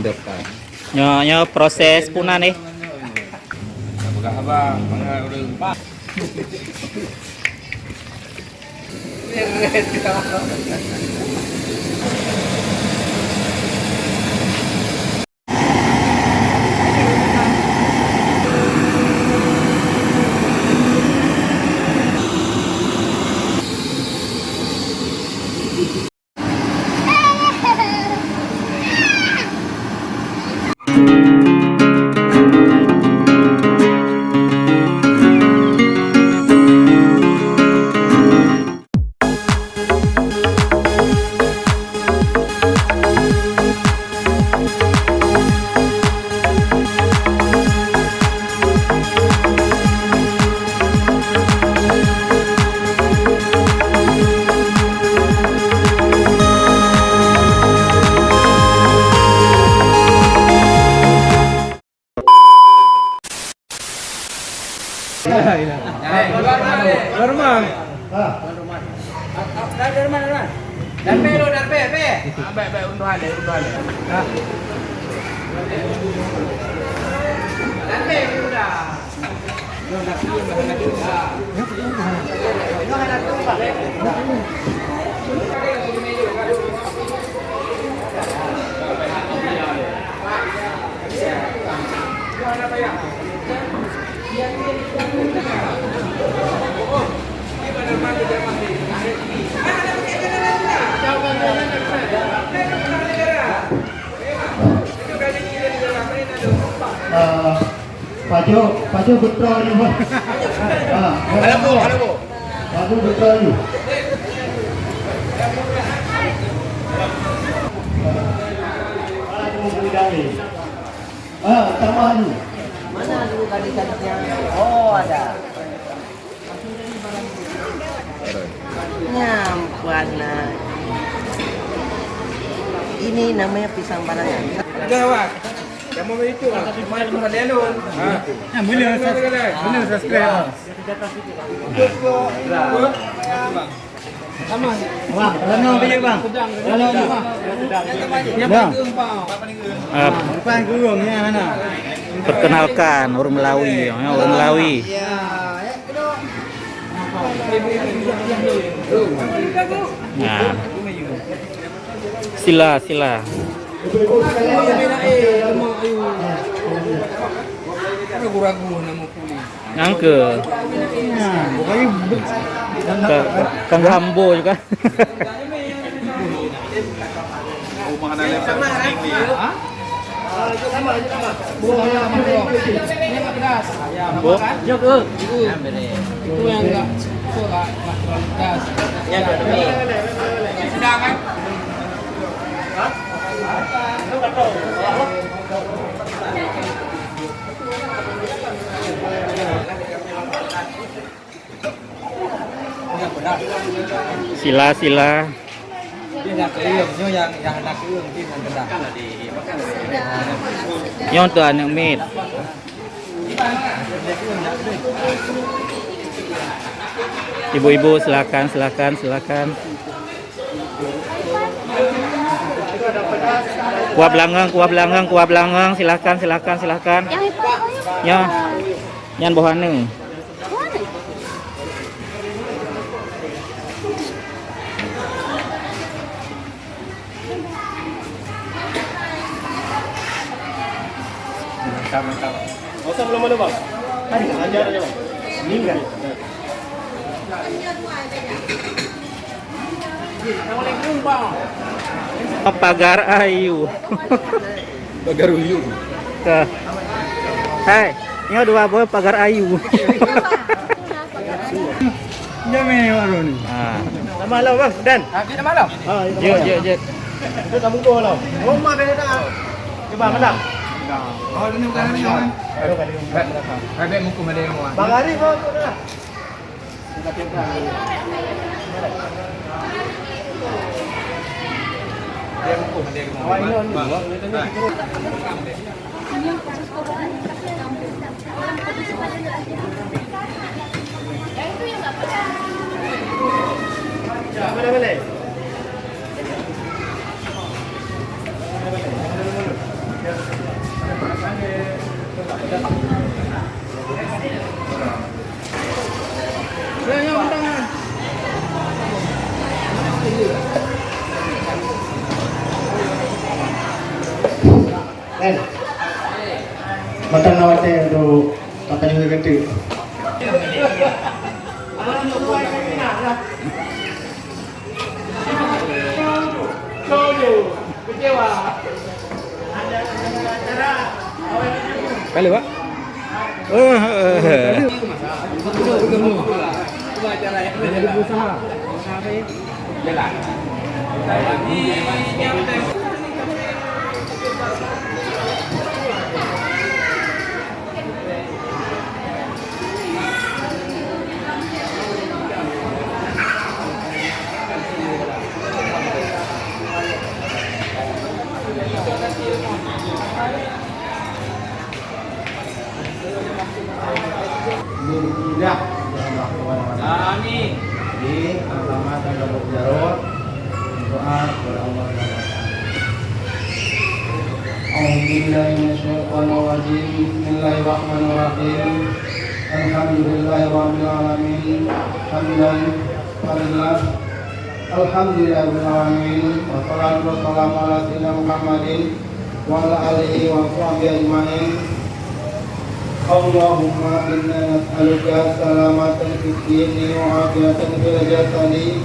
depan. Nyo proses puna nih. Buka abang, udah. Paju betul ni bos. Halo. Paju betul ni. Tambah ni. Mana dulu tadi-tadinya? Oh, ada. Nyampana. Ini namanya pisang barangan. Jawab. Kamu itu, main Malayalun. Benar subscribe. Sama. Bang, lano biji bang. Lano. Yang Depan kurungnya mana? Perkenalkan orang Melawi, orang Melawi. Nah. Sila. ragu-ragu nama kulit. Ngangke. Kang Rambo juga. Itu yang enggak pedas. Yang demi. Sudah kan? Sila. Dia nak keung, yang nak keung tim yang kedah. Yang tu anak meat. Ibu-ibu silakan. Kuah belanggang, silakan. Ya. Yan bohane. Mantap. Usah belum ada bang. Ajar aja bang. Meninggal. Assalamualaikum bang. Pagar ayu. Pagar uyu. Hai, ini dua boy pagar ayu. Jamin warung ni. Malam bang, Dan. Kita malam. Jut. Itu kamu go lah. Rumah beda dah. Coba malam. Oh, ini bukan ini kan. Ada muka ada yang mau. Bang Ari mau tu dah. Dia muka ada yang mau. Boleh. Mata nawate do katanya gede. Kali, Pak. Tidak. Amin. Di alamat dan Abu Jarod doa kepada Allah A'udzubillahiminasyaitonirrajim. Bismillahirrahmanirrahim. Alhamdulillahirabbil alamin. Hamdan lillah. Alhamdulillahirabbil alamin. Wassalatu wassalamu ala sayyidina Muhammadin wa ala alihi wa sahbihi ajmain. Allahumma inna nas'aluka salamatan fid dini wa afiyatan fil jasadi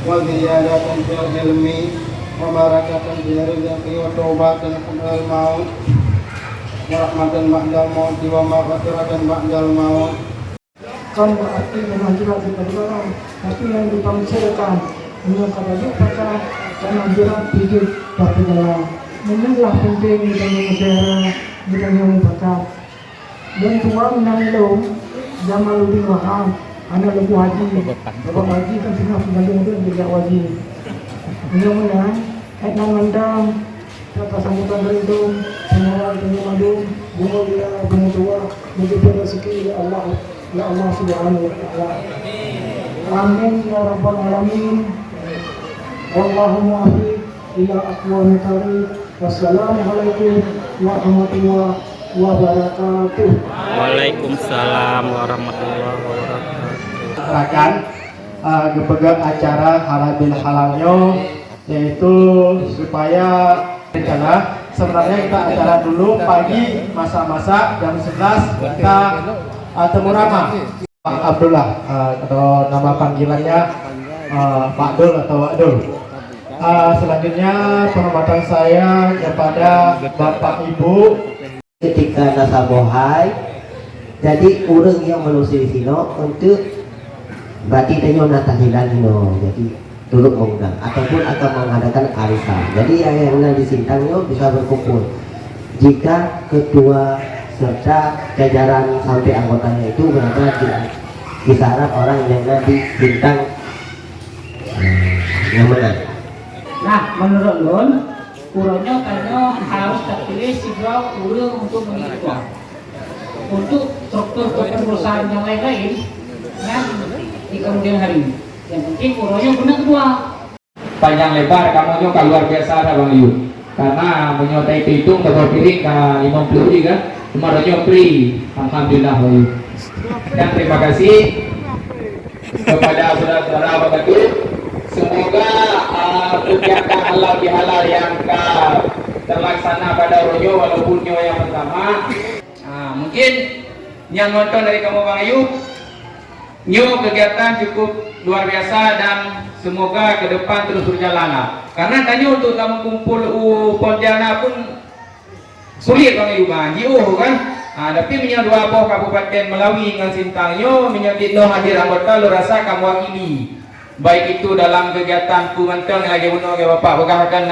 wa ziyadatan fil ilmi wa barakatan fil rizqi wa taubatan qabla al-maut wa rahmatan ba'dal maut wa maghfiratan ba'dal maut. Kan berarti mengajukan kepada tapi yang dipamerkan menyangka pada dan anjuran hidup pada dalam menyelah penting dan negara dan yang berkat dan tuang nang lo zaman lebih mahal anak lebih haji bapak haji kan tengah penggandung itu tidak wajib mudah-mudahan etnan mandang kata sambutan dari itu penyawa penyamadu bunga dia bunga tua menjadi rezeki ya Allah subhanahu wa ta'ala amin ya rabbal alamin wallahumma afiq ila aqwamit thariq wassalamualaikum warahmatullahi wabarakatuh. Waalaikumsalam warahmatullahi wabarakatuh. Akan gepegang acara halal bil halalnya, yaitu supaya rencana sebenarnya kita acara dulu pagi masa-masa jam 11 kita temu ramah Pak Abdullah atau nama panggilannya Pak Dul atau Wak Dul. Selanjutnya penghormatan saya kepada Bapak Ibu ketika nasabohai, jadi orang yang melusuri sino untuk berarti tanya natahilan no, jadi turut mengundang ataupun akan mengadakan arisan. Jadi yang di Sintangnya bisa berkumpul. Jika ketua serta jajaran sampai anggotanya itu berada di kisaran orang yang di Sintang yang menang. Nah, menurut Lon, kurangnya karena harus terpilih sebuah urang untuk mengikut untuk struktur kepengurusan yang lain-lain yang di kemudian hari. Yang penting kurangnya benar kedua. Panjang lebar kamu juga luar biasa ada Bang Yu. Karena menyotai hitung terpilih ke 50 kan, cuma free. Alhamdulillah Bang Yu. Dan terima kasih kepada saudara-saudara Bapak Ibu. Semoga kegiatan halal bihalal yang terlaksana pada Rojo walaupun nyawa yang pertama. Mungkin yang nonton dari kamu Bang Ayub, kegiatan cukup luar biasa dan semoga ke depan terus berjalan. Karena tanya untuk kamu kumpul Pontianak pun sulit Bang Ayub, kan? Tapi minyak dua poh Kabupaten Melawi dengan Sintangnya minyak dino hadir anggota lo rasa kamu wakili. Baik itu dalam kegiatan kumenteng yang lagi bunuh ke Bapak berkahkan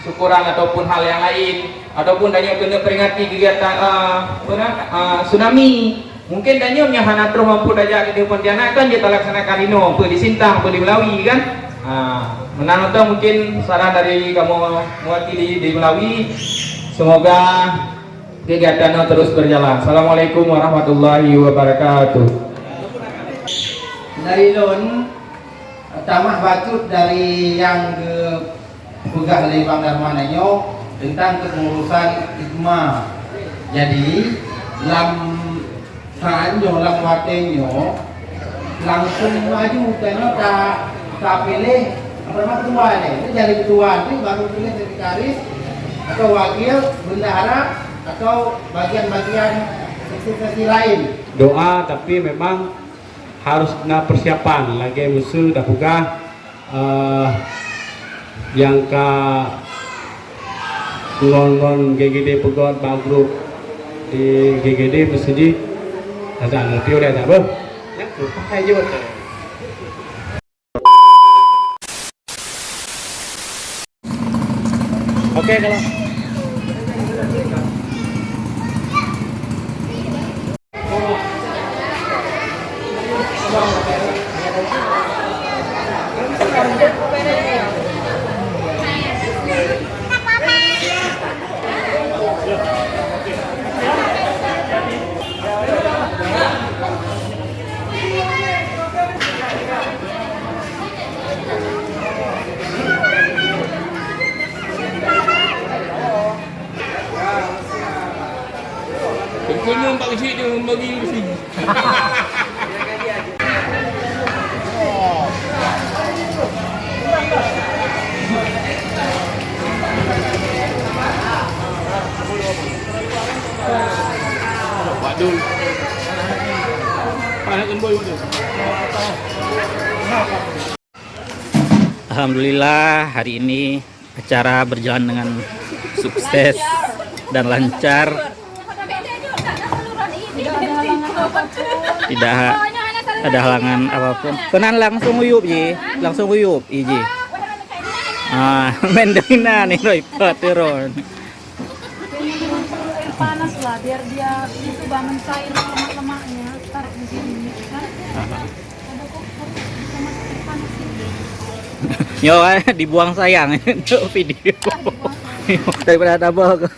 syukuran ataupun hal yang lain ataupun danya kena peringati kegiatan tsunami mungkin danya hana terus mampu dajak ke Pontianak kan kita laksanakan ino di Sintang di Melawi kan menang itu mungkin saran dari kamu mewakili di Melawi semoga kegiatannya terus berjalan. Assalamualaikum warahmatullahi wabarakatuh. Dari Lon tamah batut dari yang pegah oleh Bang Darmananyo tentang kepengurusan IGMA. Jadi lam saanyo lam watenyo langsung maju tanya tak pilih apa nama ketua nih. Itu jadi ketua nanti baru pilih sekretaris atau wakil bendahara atau bagian-bagian institusi lain? Doa, tapi memang harus na persiapan lagi musuh dah buka yang ke ngon GGD pegot bang grup di GGD bersedia ada ngerti oleh tak ber yang tu pakai je betul. Oke kalau Kau tak kecil dia bagi sini. Padul. Panas boy tu. Alhamdulillah hari ini acara berjalan dengan sukses dan lancar. Tidak ada halangan apapun. Kenan langsung uyup ji, langsung uyup iji. Main dengan nih repot turun. Panas lah biar dia itu bangun cair lemak-lemaknya taruh di sini kan. Ada kok bisa masuk panas ini. Yo dibuang sayang untuk video daripada double.